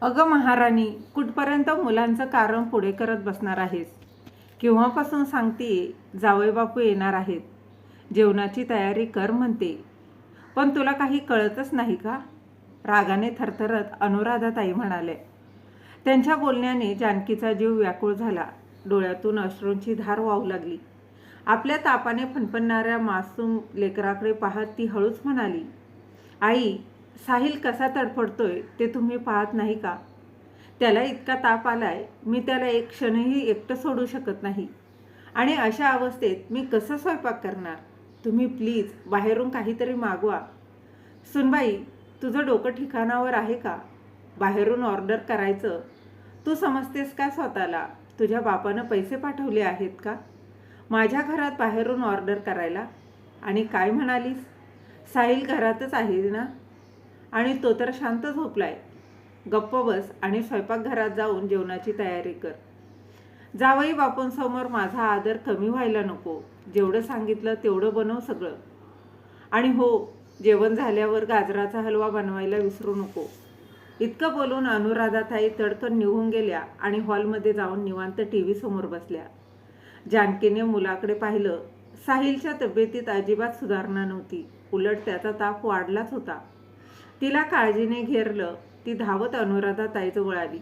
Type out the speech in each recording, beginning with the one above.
अगं महाराणी, कुठपर्यंत मुलांचं कारण पुढे करत बसणार आहेस? केव्हापासून सांगते जावई बापू येणार आहेत, जेवणाची तयारी कर म्हणते, पण तुला काही कळतच नाही का? रागाने थरथरत अनुराधाताई म्हणाले. त्यांच्या बोलण्याने जानकीचा जीव व्याकुळ झाला. डोळ्यातून अश्रूंची धार वाहू लागली. आपल्या तापाने फणफणणाऱ्या मासूम लेकराकडे पाहत ती हळूच म्हणाली, आई, साहिल कसा तडफडतोय ते तुम्ही पाहत नाही का? त्याला इतका ताप आलाय, मी त्याला एक क्षणही एकटं सोडू शकत नाही. आणि अशा अवस्थेत मी कसं स्वयंपाक करणार? तुम्ही प्लीज बाहेरून काहीतरी मागवा. सुनबाई, तुझं डोकं ठिकाणावर आहे का? बाहेरून ऑर्डर करायचं तू समजतेस का स्वतःला? तुझ्या बापानं पैसे पाठवले आहेत का माझ्या घरात बाहेरून ऑर्डर करायला? आणि काय म्हणालीस? साहिल घरातच आहे ना? आणि तो तर शांत झोपलाय. गप्प बस आणि स्वयंपाकघरात जाऊन जेवणाची तयारी कर. जावई बापूंसमोर माझा आदर कमी व्हायला नको. जेवढं सांगितलं तेवढं बनव सगळं. आणि हो, जेवण झाल्यावर गाजराचा हलवा बनवायला विसरू नको. इतकं बोलून अनुराधाताई तडकन निघून गेल्या आणि हॉलमध्ये जाऊन निवांत टीव्ही समोर बसल्या. जानकीने मुलाकडे पाहिलं. साहिलच्या तब्येतीत अजिबात सुधारणा नव्हती. उलट त्याचा ताप वाढलाच होता. तिला काळजीने घेरलं. ती धावत अनुराधाताईजवळ आली.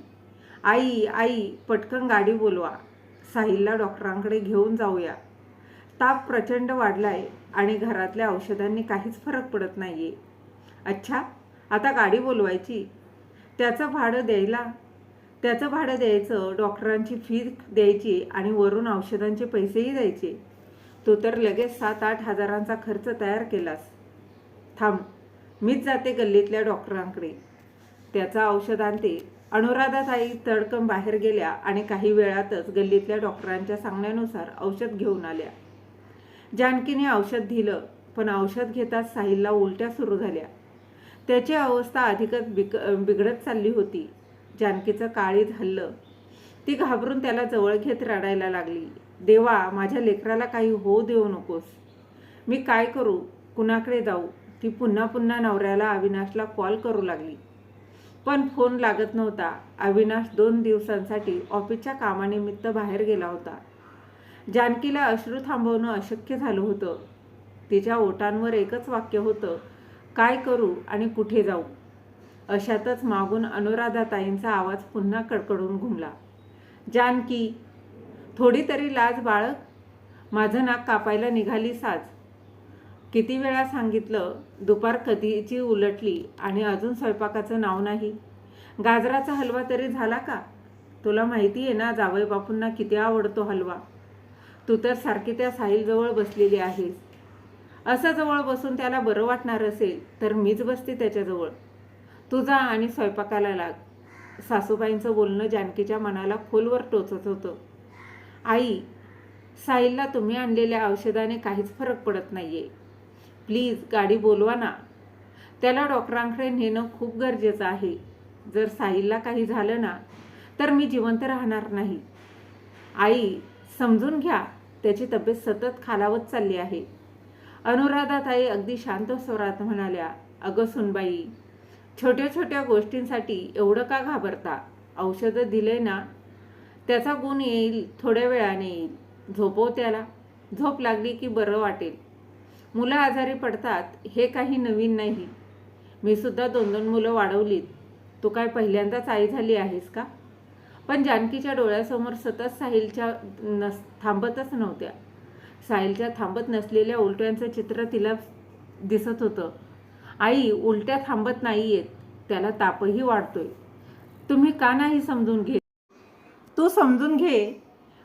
आई, आई, पटकन गाडी बोलवा. साहिलला डॉक्टरांकडे घेऊन जाऊया. ताप प्रचंड वाढलाय आणि घरातल्या औषधांनी काहीच फरक पडत नाहीये. अच्छा, आता गाडी बोलवायची? त्याचं भाडं द्यायचं, डॉक्टरांची फी द्यायची आणि वरून औषधांचे पैसेही द्यायचे. तू तर लगेच 7-8 हजारांचा खर्च तयार केलास. थांब, मीच जाते गल्लीतल्या डॉक्टरांकडे, त्याचं औषध आणते. अनुराधाताई तडकन बाहेर गेल्या आणि काही वेळातच गल्लीतल्या डॉक्टरांच्या सांगण्यानुसार औषध घेऊन आल्या. जानकीने औषध दिलं, पण औषध घेताच साहिलला उलट्या सुरू झाल्या. त्याची अवस्था अधिकच बिघडत चालली होती. जानकीचं काळीज हललं. ती घाबरून त्याला जवळ घेत रडायला लागली. देवा, माझ्या लेकराला काही होऊ देऊ नकोस. मी काय करू? कुणाकडे जाऊ? ती पुन्हा पुन्हा नवऱ्याला अविनाशला कॉल करू लागली, पण फोन लागत नव्हता. अविनाश 2 दिवसांसाठी ऑफिसच्या कामानिमित्त बाहेर गेला होता. जानकीला अश्रू थांबवणं अशक्य झालं होतं. तिच्या ओठांवर एकच वाक्य होतं, काय करू आणि कुठे जाऊ? अशातच मागून अनुराधाताईंचा आवाज पुन्हा कडकडून घुमला. जानकी, थोडी तरी लाज बाळग. माझं नाक कापायला निघाली साज. किती वेळा सांगितलं, दुपार कधीची उलटली आणि अजून स्वयंपाकाचं नाव नाही. गाजराचा हलवा तरी झाला का? तुला माहिती आहे ना जावई बापूंना किती आवडतो हलवा. तू तर सारखी त्या साहिलजवळ बसलेली आहेस. असं जवळ बसून त्याला बरं वाटणार असेल तर मीच बसते त्याच्याजवळ. तू जा आणि स्वयंपाकाला लाग. सासूबाईंचं बोलणं जानकीच्या मनाला खोलवर टोचत होतं. आई, साहिलला तुम्ही आणलेल्या औषधाने काहीच फरक पडत नाहीये. प्लीज गाडी बोलवा ना. त्याला डॉक्टरांकडे नेणं खूप गरजेचं आहे. जर साहिलला काही झालं ना तर मी जिवंत राहणार नाही. आई, समजून घ्या, त्याची तब्येत सतत खालावत चालली आहे. अनुराधाताई अगदी शांत स्वरात म्हणाल्या, अगं सुनबाई, छोट्या छोट्या गोष्टींसाठी एवढं का घाबरता? औषधं दिले ना, त्याचा गुण येईल, थोड्या वेळाने येईल. झोपव त्याला. झोप लागली की बरं वाटेल. मुलं आजारी पडतात हे काही नवीन नाही. मी सुद्धा 2-2 मुलं वाढवलीत. तू काय पहिल्यांदाच आई झाली आहेस का? पण जानकीच्या डोळ्यासमोर सतत साहिलच्या थांबतच नव्हत्या. साहिलच्या थांबत नसलेल्या उलट्यांचं चित्र तिला दिसत होतं. आई, उलट्या थांबत नाहीयेत, त्याला तापही वाढतोय. तुम्ही का नाही समजून घेत? तू समजून घे.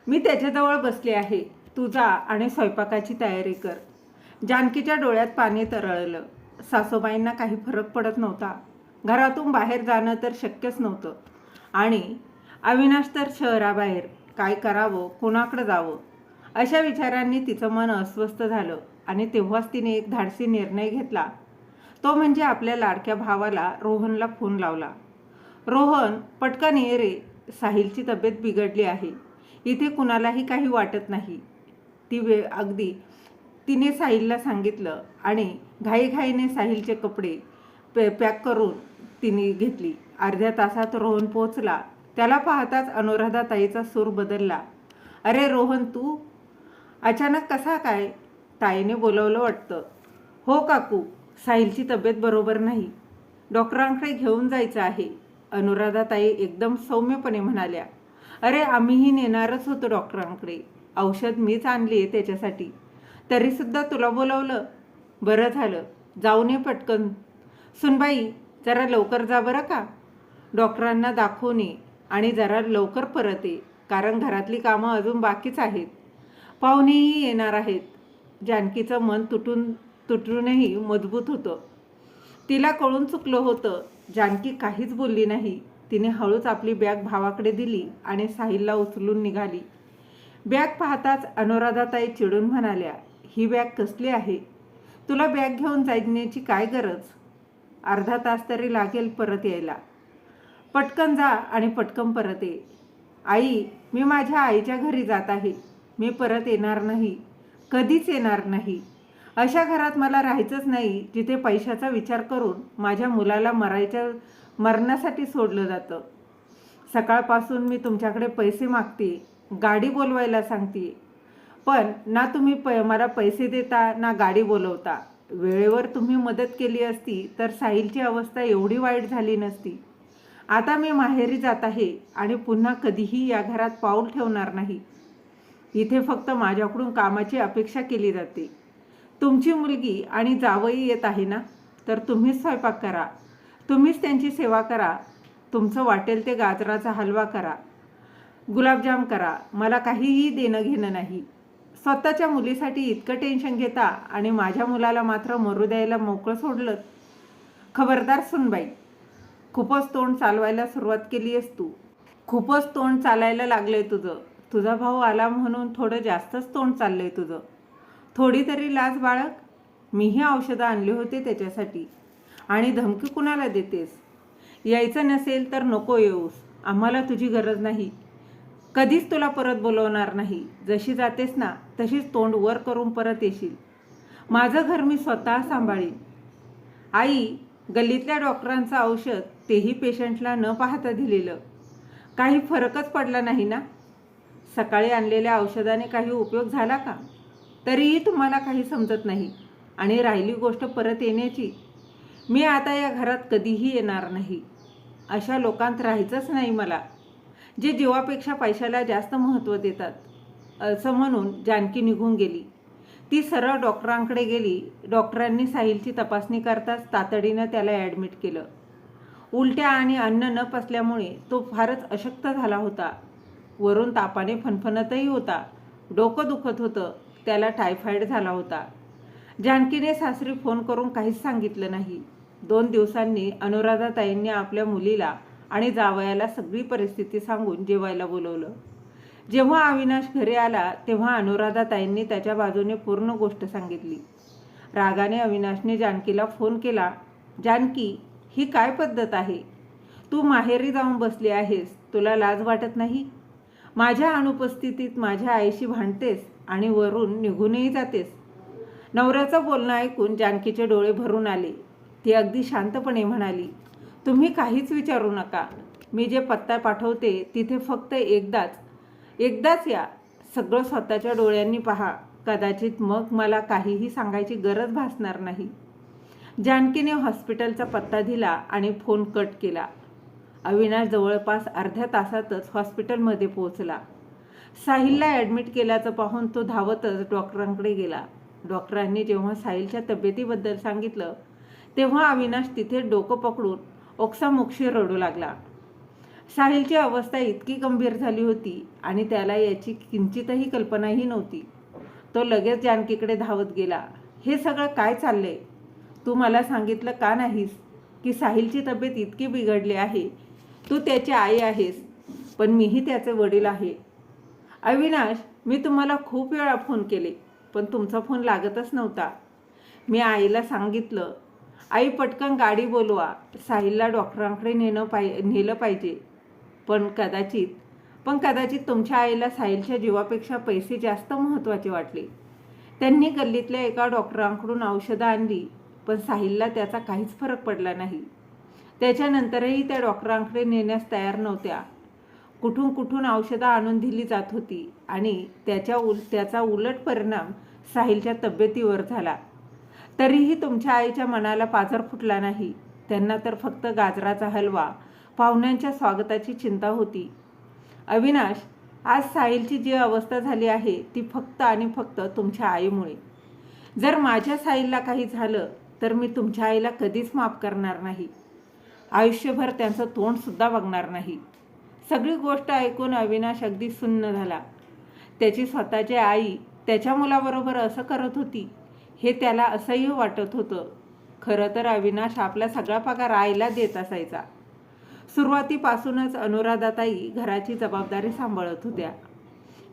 मी त्याच्याजवळ बसले आहे. तू जा आणि स्वयंपाकाची तयारी कर. जानकीच्या डोळ्यात पाणी तरळलं. सासूबाईंना काही फरक पडत नव्हता. घरातून बाहेर जाणं तर शक्यच नव्हतं. आणि अविनाश तर शहराबाहेर. काय करावं, कोणाकडे जावं, अशा विचारांनी तिचं मन अस्वस्थ झालं. आणि तेव्हाच तिने एक धाडसी निर्णय घेतला. तो म्हणजे आपल्या लाडक्या भावाला रोहनला फोन लावला. रोहन, पटकन ये रे. साहिलची तब्येत बिघडली आहे. इथे कुणालाही काही वाटत नाही. अगदी तिने साहिलला सांगितलं आणि घाईघाईने साहिलचे कपडे पॅक करून तिने घेतली. अर्ध्या तासात रोहन पोचला. त्याला पाहताच अनुराधाताईचा सूर बदलला. अरे रोहन, तू अचानक कसा काय? ताईने बोलवलं वाटतं. हो काकू, साहिलची तब्येत बरोबर नाही, डॉक्टरांकडे घेऊन जायचं आहे, अनुराधाताई एकदम सौम्यपणे म्हणाल्या. अरे आम्हीही नेणारच होतो डॉक्टरांकडे, औषध मीच आणली आहे त्याच्यासाठी, तरीसुद्धा तुला बोलवलं. बरं झालं, जाऊन ये पटकन. सुनबाई, जरा लवकर जा बरं का, डॉक्टरांना दाखवून ये आणि जरा लवकर परत ये, कारण घरातली कामं अजून बाकीच आहेत. पाहुणेही येणार आहेत. जानकीचं मन तुटूनही मजबूत होतं. तिला कळून चुकलं होतं. जानकी काहीच बोलली नाही. तिने हळूच आपली बॅग भावाकडे दिली आणि साहिलला उचलून निघाली. बॅग पाहताच अनुराधाताई चिडून म्हणाल्या, ही बॅग कसली आहे? तुला बॅग घेऊन जाण्याची काय गरज? अर्धा तास तरी लागेल परत यायला. पटकन जा आणि पटकन परत ये. आई, मी माझ्या आईच्या घरी जात आहे. मी परत येणार नाही, कधीच येणार नाही. अशा घरात मला राहायचंच नाही जिथे पैशाचा विचार करून माझ्या मुलाला मरण्यासाठी सोडलं जातं. सकाळपासून मी तुमच्याकडे पैसे मागते, गाडी बोलवायला सांगते, पण ना तुम्ही मला पैसे देता ना गाडी बोलवता. वेळेवर तुम्ही मदत केली असती तर साहिलची अवस्था एवढी वाईट झाली नसती. आता मी माहेरी जात आहे आणि पुन्हा कधीही या घरात पाऊल ठेवणार नाही. इथे फक्त माझ्याकडून कामाची अपेक्षा केली जाते. तुमची मुलगी आणि जावई येत आहे ना, तर तुम्हीच स्वयंपाक करा, तुम्हीच त्यांची सेवा करा, तुमचं वाटेल ते गाजराचा हलवा करा, गुलाबजाम करा, मला काहीही देणं घेणं नाही. स्वतःच्या मुलीसाठी इतकं टेन्शन घेता आणि माझ्या मुलाला मात्र मरू द्यायला मोकळं सोडलं. खबरदार सुनबाई, खूपच तोंड चालवायला सुरुवात केली आहेस तू. खूपच तोंड चालायला लागलंय तुझं. तुझा भाऊ आला म्हणून थोडं जास्तच तोंड चाललंय तुझं. थोडी तरी लाज बाळग. मीही औषधं आणली होते त्याच्यासाठी. आणि धमकी कुणाला देतेस? यायचं नसेल तर नको येऊस, आम्हाला तुझी गरज नाही. कधीच तुला परत बोलवणार नाही. जशी जातेस ना तशीच तोंड वर करून परत येशील. माझं घर मी स्वतः सांभाळीन. आई, गल्लीतल्या डॉक्टरांचं औषध तेही पेशंटला न पाहता दिलेलं. काही फरकच पडला नाही ना? सकाळी आणलेल्या औषधाने काही उपयोग झाला का? तरीही तुम्हाला काही समजत नाही. आणि राहिली गोष्ट परत येण्याची, मी आता या घरात कधीही येणार नाही. अशा लोकांत राहायचंच नाही मला, जे जीवापेक्षा पैशाला जास्त महत्त्व देतात. असं म्हणून जानकी निघून गेली. ती सरळ डॉक्टरांकडे गेली. डॉक्टरांनी साहिलची तपासणी करताच तातडीनं त्याला ॲडमिट केलं. उलट्या आणि अन्न न पचल्यामुळे तो फारच अशक्त झाला होता. वरून तापाने फणफणतही होता. डोकं दुखत होतं. त्याला टायफॉईड झाला होता. जानकीने सासरी फोन करून काहीच सांगितलं नाही. 2 दिवसांनी अनुराधाताईंनी आपल्या मुलीला आणि जावयाला सगळी परिस्थिती सांगून जेवायला बोलवलं. जेव्हा अविनाश घरी आला तेव्हा अनुराधाताईंनी त्याच्या बाजूने पूर्ण गोष्ट सांगितली. रागाने अविनाशने जानकीला फोन केला. जानकी, ही काय पद्धत आहे? तू माहेरी जाऊन बसली आहेस, तुला लाज वाटत नाही? माझ्या अनुपस्थितीत माझ्या आईशी भांडतेस आणि वरून निघूनही जातेस. नवऱ्याचं बोलणं ऐकून जानकीचे डोळे भरून आले. ती अगदी शांतपणे म्हणाली, तुम्ही काहीच विचारू नका. मी जे पत्ता पाठवते तिथे फक्त एकदाच या. सगळं स्वतःच्या डोळ्यांनी पहा. कदाचित मग मला काहीही सांगायची गरज भासणार नाही. जानकीने हॉस्पिटलचा पत्ता दिला आणि फोन कट केला. अविनाश जवळपास अर्ध्या तासातच हॉस्पिटलमध्ये पोहोचला. साहिलला ॲडमिट केल्याचं पाहून तो धावतच डॉक्टरांकडे गेला. डॉक्टरांनी जेव्हा साहिलच्या तब्येतीबद्दल सांगितलं तेव्हा अविनाश तिथे डोकं पकडून ओक्सामोक्षी रडू लागला. साहिलची अवस्था इतकी गंभीर झाली होती आणि त्याला याची किंचितही कल्पनाही नव्हती. तो लगेच जानकीकडे धावत गेला. हे सगळं काय चाललंय? तू मला सांगितलं का नाहीस की साहिलची तब्येत इतकी बिघडली आहे? तू त्याची आई आहेस, पण मीही त्याचे वडील आहे. अविनाश, मी तुम्हाला खूप वेळा फोन केले, पण तुमचा फोन लागतच नव्हता. मी आईला सांगितलं, आई पटकन गाडी बोलवा, साहिलला डॉक्टरांकडे नेलं पाहिजे. पण कदाचित तुमच्या आईला साहिलच्या जीवापेक्षा पैसे जास्त महत्त्वाचे वाटले. त्यांनी गल्लीतल्या एका डॉक्टरांकडून औषधं आणली, पण साहिलला त्याचा काहीच फरक पडला नाही. त्याच्यानंतरही त्या डॉक्टरांकडे नेण्यास तयार नव्हत्या. कुठून कुठून औषधं आणून दिली जात होती आणि त्याचा उलट परिणाम साहिलच्या तब्येतीवर झाला. तरीही तुमच्या आईच्या मनाला पाझर फुटला नाही. त्यांना तर फक्त गाजराचा हलवा, पाहुण्यांच्या स्वागताची चिंता होती. अविनाश, आज साहिलची जी अवस्था झाली आहे ती फक्त आणि फक्त तुमच्या आईमुळे. जर माझ्या साहिलला काही झालं तर मी तुमच्या आईला कधीच माफ करणार नाही. आयुष्यभर त्यांचं तोंडसुद्धा बघणार नाही. सगळी गोष्ट ऐकून अविनाश अगदी सुन्न झाला. त्याची स्वतःची आई त्याच्या मुलाबरोबर असं करत होती हे त्याला असह्य वाटत होतं. खरं तर अविनाश आपला सगळा पगार आईला देत असायचा. सुरुवातीपासूनच अनुराधाताई घराची जबाबदारी सांभाळत होत्या.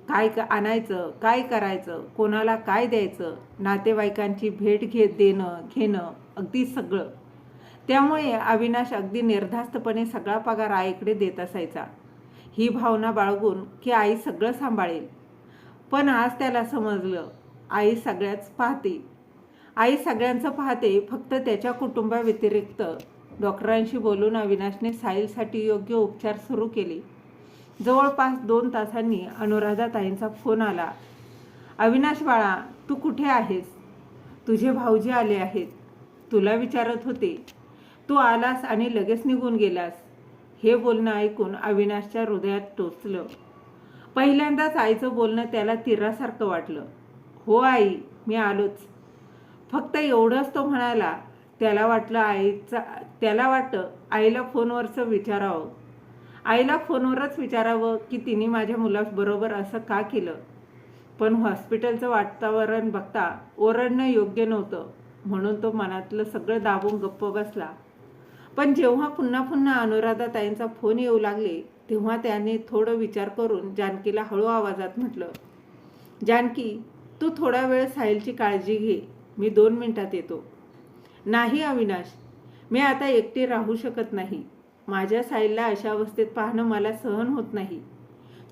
काय आणायचं, काय करायचं, कोणाला काय द्यायचं, नातेवाईकांची भेट घेणं अगदी सगळं. त्यामुळे अविनाश अगदी निर्धास्तपणे सगळा पगार आईकडे देत असायचा. ही भावना बाळगून की आई सगळं सांभाळेल. पण आज त्याला समजलं, आई सगळ्याच पाहते. आई सगळ्यांचं पाहते. फक्त त्याच्या कुटुंबाव्यतिरिक्त. डॉक्टरांशी बोलून अविनाशने साहिलसाठी योग्य उपचार सुरू केले. जवळपास 2 तासांनी अनुराधाताईंचा फोन आला. अविनाश बाळा, तू कुठे आहेस? तुझे भाऊजी आले आहेत. तुला विचारत होते. तू आलास आणि लगेच निघून गेलास. हे बोलणं ऐकून अविनाशच्या हृदयात टोचलं. पहिल्यांदाच आईचं बोलणं त्याला तीरासारखं वाटलं. हो आई, मी आलोच. फक्त एवढंच तो म्हणाला. त्याला वाटलं आईला फोनवरच विचारावं की तिने माझ्या मुलाबरोबर असं का केलं. पण हॉस्पिटलचं वातावरण बघता ओरडणं योग्य नव्हतं, म्हणून तो मनातलं सगळं दाबून गप्प बसला. पण जेव्हा पुन्हा पुन्हा अनुराधाताईंचा फोन येऊ लागले तेव्हा त्याने थोडं विचार करून जानकीला हळू आवाजात म्हटलं, जानकी, तू थोडा वेळ साहिलची काळजी घे. मी 2 मिनिटात येतो. नाही अविनाश, मी आता एकटी राहू शकत नाही. माझ्या साहिलला अशा अवस्थेत पाहणं मला सहन होत नाही.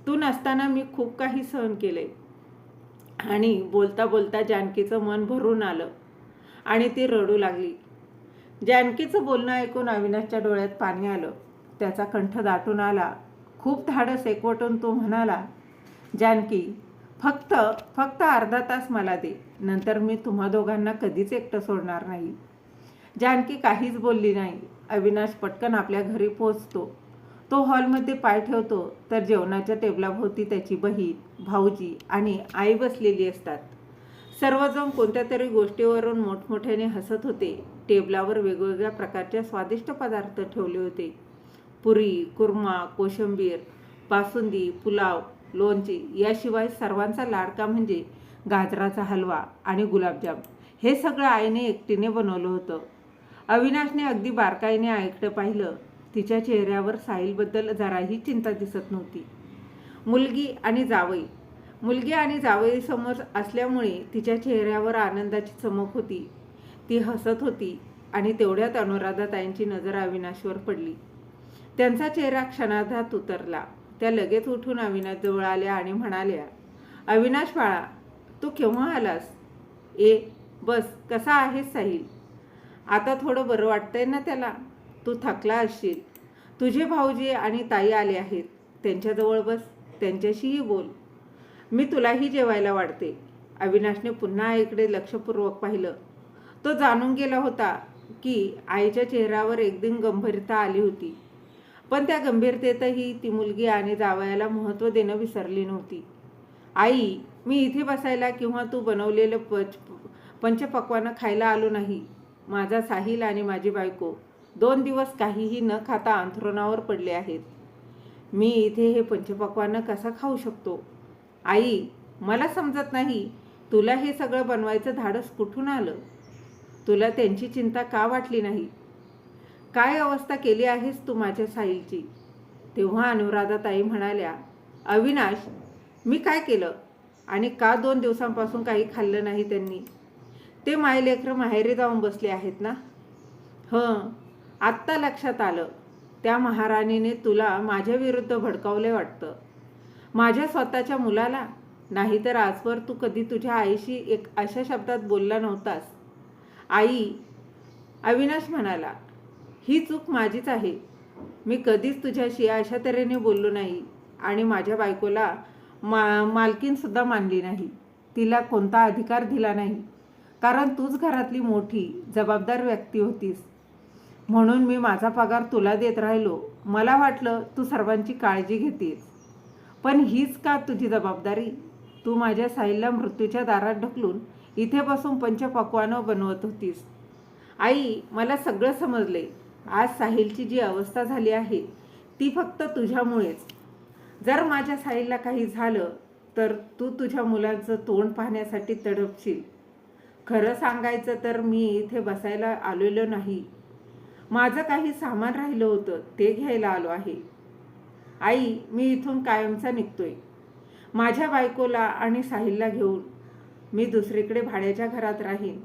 तू नसताना मी खूप काही सहन केलंय. आणि बोलता बोलता जानकीचं मन भरून आलं आणि ती रडू लागली. जानकीचं बोलणं ऐकून अविनाशच्या डोळ्यात पाणी आलं. त्याचा कंठ दाटून आला. खूप धाडस एकवटून तो म्हणाला, जानकी, फक्त अर्धा तास मला दे. नंतर मी तुम्हा दोघांना कधीच एकटं सोडणार नाही. जानकी काहीच बोलली नाही. अविनाश पटकन आपल्या घरी पोहोचतो. तो हॉलमध्ये पाय ठेवतो तर जेवणाच्या टेबलाभोवती त्याची बहीण, भाऊजी आणि आई बसलेली असतात. सर्वजण कोणत्या तरी गोष्टीवरून मोठमोठ्याने हसत होते. टेबलावर वेगवेगळ्या प्रकारच्या स्वादिष्ट पदार्थ ठेवले होते. पुरी, कुर्मा, कोशिंबीर, बासुंदी, पुलाव, लोणची, याशिवाय सर्वांचा लाडका म्हणजे गाजराचा हलवा आणि गुलाबजाम. हे सगळं आईने एकटीने बनवलं होतं. अविनाशने अगदी बारकाईने आईकडे पाहिलं. तिच्या चेहऱ्यावर साहिलबद्दल जराही चिंता दिसत नव्हती. मुलगी आणि जावई समोर असल्यामुळे तिच्या चेहऱ्यावर आनंदाची चमक होती. ती हसत होती आणि तेवढ्यात अनुराधाताईंची नजर अविनाशवर पडली. त्यांचा चेहरा क्षणार्धात उतरला. त्या लगेच उठून अविनाशजवळ आल्या आणि म्हणाल्या, अविनाश बाळा, तू केव्हा आलास? बस, कसा आहेस साहिल? आता थोडं बरं वाटतंय ना त्याला? तू थकला असशील. तुझे भाऊजी आणि ताई आले आहेत. त्यांच्याजवळ बस, त्यांच्याशीही बोल. मी तुलाही जेवायला वाढते. अविनाशने पुन्हा आईकडे लक्षपूर्वक पाहिलं. तो जाणून गेला होता की आईच्या चेहऱ्यावर एकदम गंभीरता आली होती. पण त्या गंभीरतेतही ती मुलगी आणि जावयाला महत्त्व देणं विसरली नव्हती. आई, मी इथे बसायला किंवा तू बनवलेलं पंचपक्वान्न खायला आलो नाही. माझा साहिल आणि माझी बायको 2 दिवस काहीही न खाता अंथरुणावर पडले आहेत. मी इथे हे पंचपक्वान्न कसं खाऊ शकतो? आई, मला समजत नाही, तुला हे सगळं बनवायचं धाडस कुठून आलं? तुला त्यांची चिंता का वाटली नाही? काय अवस्था केली आहेस तू माझ्या साहिलची? तेव्हा अनुराधाताई म्हणाल्या, अविनाश, मी काय केलं? आणि का 2 दिवसांपासून काही खाल्लं नाही त्यांनी? ते मायलेकरं माहेरी जाऊन बसले आहेत ना? आत्ता लक्षात आलं. त्या महाराणीने तुला माझ्या विरुद्ध भडकावले वाटतं. माझ्या स्वतःच्या मुलाला? नाहीतर आजवर तू कधी तुझ्या आईशी एक अशा शब्दात बोलला नव्हतास. आई, अविनाश म्हणाला, ही चूक माझीच आहे. मी कधीच तुझ्याशी अशा तऱ्हेने बोललो नाही आणि माझ्या बायकोला मालकीनसुद्धा मानली नाही. तिला कोणता अधिकार दिला नाही, कारण तूच घरातली मोठी जबाबदार व्यक्ती होतीस. म्हणून मी माझा पगार तुला देत राहिलो. मला वाटलं तू सर्वांची काळजी घेतेस, पण हीच का तुझी जबाबदारी? तू माझ्या साहिलला मृत्यूच्या दारात ढकलून इथे बसून पंचपक्वान्न बनवत होतीस. आई, मला सगळं समजले. आज साहिलची जी अवस्था झाली आहे ती फक्त तुझ्यामुळेच. जर माझ्या साहिलला काही झालं तर तू तुझ्या मुलांचं तोंड पाहण्यासाठी तडपशील. खरं सांगायचं तर मी इथे बसायला आलेलो नाही. माझं काही सामान राहिलं होतं ते घ्यायला आलो आहे. आई, मी इथून कायमचा निघतोय. माझ्या बायकोला आणि साहिलला घेऊन मी दुसरीकडे भाड्याच्या घरात राहीन,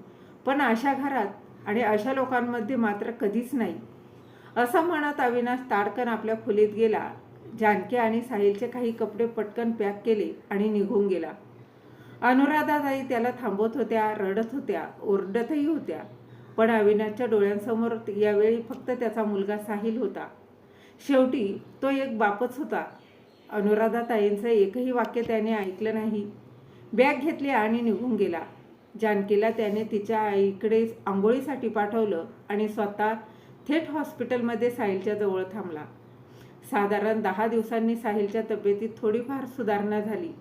पण अशा घरात आणि अशा लोकांमध्ये मात्र कधीच नाही. असं म्हणत अविनाश ताडकन आपल्या खोलीत गेला. जानकी आणि साहिलचे काही कपडे पटकन पॅक केले आणि निघून गेला. अनुराधाताई त्याला थांबवत होत्या, रडत होत्या, ओरडतही होत्या, पण अविनाशच्या डोळ्यांसमोर यावेळी फक्त त्याचा मुलगा साहिल होता. शेवटी तो एक बापच होता. अनुराधाताईंचं एकही वाक्य त्याने ऐकलं नाही. बॅग घेतली आणि निघून गेला. जानकीला त्याने तिच्या आईकडे आंघोळीसाठी पाठवलं आणि स्वतः थेट हॉस्पिटलमध्ये साहिलच्या जवळ थांबला. साधारण 10 दिवसांनी साहिलच्या तब्येतीत थोडीफार सुधारणा झाली.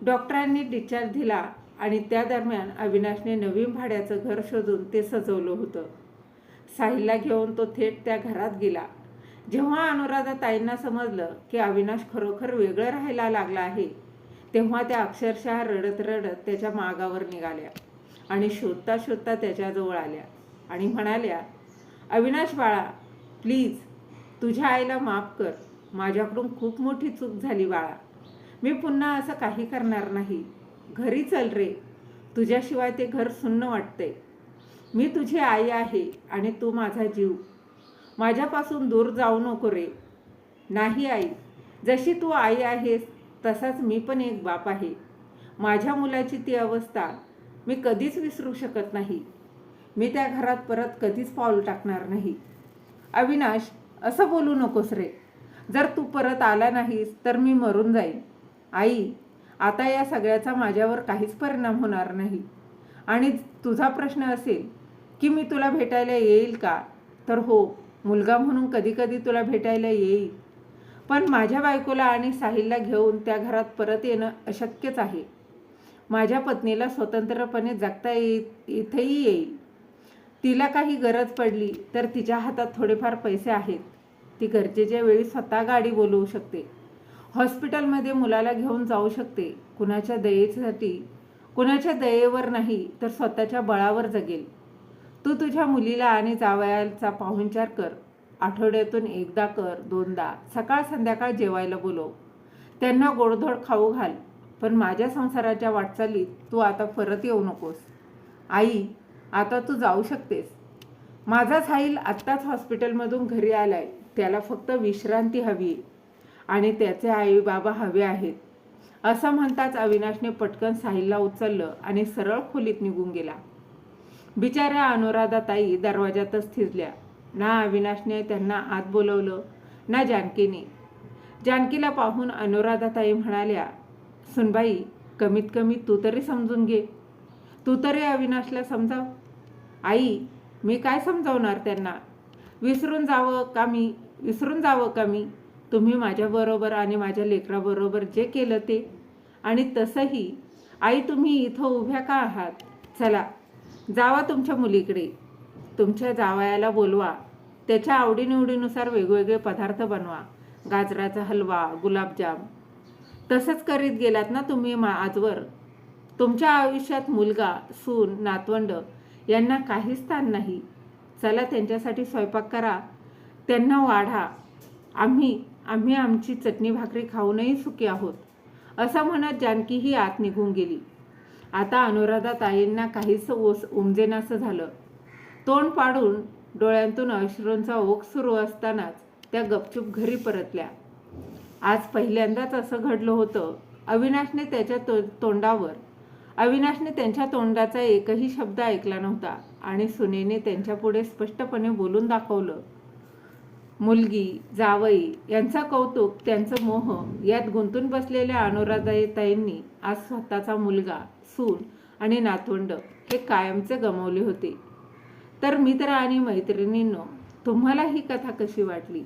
डॉक्टरांनी डिस्चार्ज दिला आणि त्या दरम्यान अविनाशने नवीन भाड्याचं घर शोधून ते सजवलं होतं. साहिलला घेऊन तो थेट त्या घरात गेला. जेव्हा अनुराधाताईंना समजलं की अविनाश खरोखर वेगळं राहायला लागला आहे, तेव्हा त्या अक्षरशः रडत रडत त्याच्या मागावर निघाल्या आणि शोधता शोधता त्याच्याजवळ आल्या आणि म्हणाल्या, अविनाश बाळा, प्लीज तुझ्या आईला माफ कर. माझ्याकडून खूप मोठी चूक झाली बाळा. मी पुन्हा असं काही करणार नाही. घरी चल रे. तुझ्याशिवाय ते घर सुन्न वाटते. मी तुझी आई आहे आणि तू माझा जीव. माझ्यापासून दूर जाऊ नको रे. नाही आई, जशी तू आई आहेस तसाच मी पण एक बाप आहे. माझ्या मुलाची ती अवस्था मी कधीच विसरू शकत नाही. मी त्या घरात परत कधीच पाऊल टाकणार नाही. अविनाश, असं बोलू नकोस रे. जर तू परत आला नाहीस तर मी मरून जाईन. आई, आता या सगळ्याचा माझ्यावर काहीच परिणाम होणार नाही. आणि तुझा प्रश्न असेल की मी तुला भेटायला येईल का, तर हो, मुलगा म्हणून कधी कधी तुला भेटायला येईल. पण माझ्या बायकोला आणि साहिलला घेऊन त्या घरात परत येणं अशक्यच आहे. माझ्या पत्नीला स्वतंत्रपणे जगता इथेही येईल. तिला काही गरज पडली तर तिच्या हातात थोडेफार पैसे आहेत. ती गरजेच्या वेळी स्वतः गाडी बोलवू शकते. हॉस्पिटलमध्ये मुलाला घेऊन जाऊ शकते. कुणाच्या दयेसाठी, कुणाच्या दयेवर नाही तर स्वतःच्या बळावर जगेल. तू तुझ्या मुलीला आणि जावयाचा पाहुणचार कर. आठवड्यातून एकदा कर, 2दा. सकाळ संध्याकाळ जेवायला बोलव. त्यांना गोडधोड खाऊ घाल. पण माझ्या संसाराच्या वाटचालीत तू आता परत येऊ नकोस. आई, आता तू जाऊ शकतेस. माझा साहिल आत्ताच हॉस्पिटलमधून घरी आलाय. त्याला फक्त विश्रांती हवी आणि त्याचे आई बाबा हवे आहेत. असं म्हणताच अविनाशने पटकन साहिलला उचललं आणि सरळ खोलीत निघून गेला. बिचाऱ्या अनुराधाताई दरवाजातच थिजल्या. ना अविनाशने त्यांना आत बोलवलं ना जानकीने. जानकीला पाहून अनुराधाताई म्हणाल्या, सुनबाई, कमीत कमी तू तरी समजून घे. तू तरी अविनाशला समजाव. आई, मी काय समजावणार त्यांना? विसरून जावं का मी? तुम्ही माझ्याबरोबर आणि माझ्या लेकराबरोबर जे केलं ते. आणि तसंही आई, तुम्ही इथं उभ्या का आहात? चला, जावा तुमच्या मुलीकडे. तुमच्या जावयाला बोलवा. त्याच्या आवडीनिवडीनुसार वेगवेगळे पदार्थ बनवा. गाजराचा हलवा, गुलाबजाम. तसंच करीत गेलात ना तुम्ही आजवर. तुमच्या आयुष्यात मुलगा, सून, नातवंड यांना काही स्थान नाही. चला, त्यांच्यासाठी स्वयंपाक करा, त्यांना वाढा. आम्ही आमची चटणी भाकरी खाऊनही सुखी आहोत. असं म्हणत जानकीही आत निघून गेली. आता अनुराधाताईंना काहीच उमजेनासं झालं. तोंड पाडून डोळ्यांतून अश्रूंचा ओघ सुरू असतानाच त्या गपचूप घरी परतल्या. आज पहिल्यांदाच असं घडलं होतं. अविनाशने त्याच्या तोंडावर अविनाशने त्यांच्या तोंडाचा एकही शब्द ऐकला नव्हता आणि सुनेने त्यांच्यापुढे स्पष्टपणे बोलून दाखवलं. मुलगी, जावई यांचा कौतुक, त्यांचं मोह यात गुंतून बसलेल्या अनुराधाताईंनी आज स्वतःचा मुलगा, सून आणि नातवंड हे कायमचे गमावले होते. तर मित्र आणि मैत्रिणींनो, तुम्हाला ही कथा कशी वाटली